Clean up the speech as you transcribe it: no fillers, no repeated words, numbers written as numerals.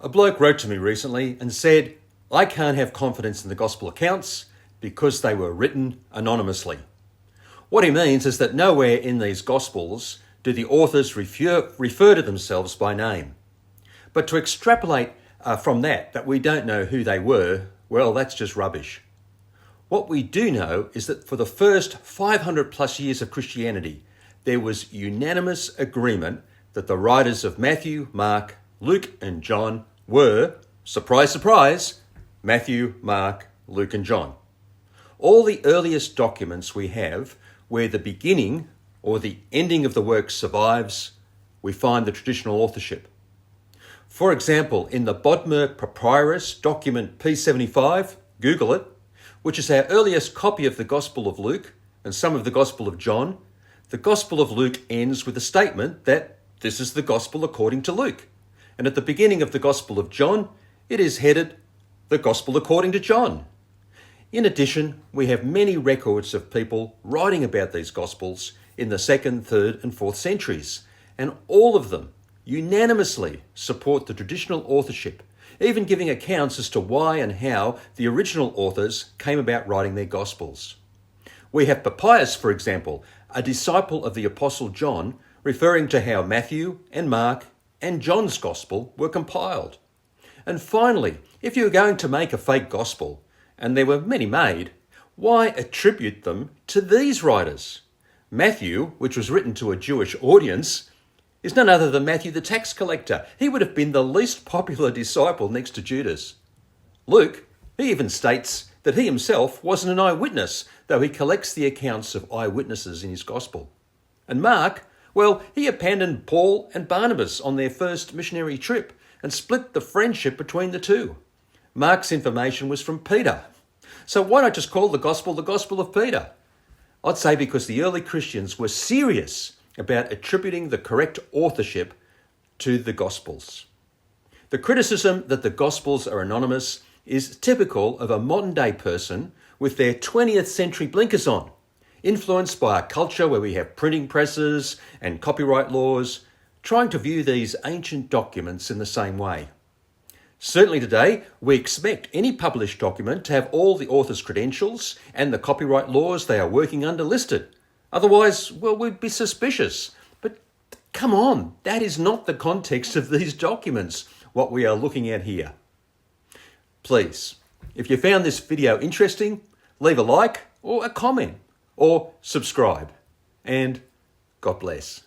A bloke wrote to me recently and said, I can't have confidence in the gospel accounts because they were written anonymously. What he means is that nowhere in these gospels do the authors refer to themselves by name. But to extrapolate from that we don't know who they were, well, that's just rubbish. What we do know is that for the first 500 plus years of Christianity, there was unanimous agreement that the writers of Matthew, Mark, Luke and John were, surprise, surprise, Matthew, Mark, Luke and John. All the earliest documents we have where the beginning or the ending of the work survives, we find the traditional authorship. For example, in the Bodmer Papyrus document P75, Google it, which is our earliest copy of the Gospel of Luke and some of the Gospel of John, the Gospel of Luke ends with a statement that this is the Gospel according to Luke. And at the beginning of the Gospel of John, it is headed the Gospel according to John. In addition, we have many records of people writing about these Gospels in the 2nd, 3rd and 4th centuries, and all of them unanimously support the traditional authorship, even giving accounts as to why and how the original authors came about writing their Gospels. We have Papias, for example, a disciple of the Apostle John, referring to how Matthew and Mark and John's Gospel were compiled. And finally, if you were going to make a fake Gospel, and there were many made, why attribute them to these writers? Matthew, which was written to a Jewish audience, is none other than Matthew the tax collector. He would have been the least popular disciple next to Judas. Luke, he even states that he himself wasn't an eyewitness, though he collects the accounts of eyewitnesses in his Gospel. And Mark, well, he abandoned Paul and Barnabas on their first missionary trip and split the friendship between the two. Mark's information was from Peter. So why not just call the Gospel of Peter? I'd say because the early Christians were serious about attributing the correct authorship to the Gospels. The criticism that the Gospels are anonymous is typical of a modern-day person with their 20th century blinkers on, influenced by a culture where we have printing presses and copyright laws, trying to view these ancient documents in the same way. Certainly today, we expect any published document to have all the author's credentials and the copyright laws they are working under listed. Otherwise, well, we'd be suspicious. But come on, that is not the context of these documents, what we are looking at here. Please, if you found this video interesting, leave a like or a comment or subscribe. And God bless.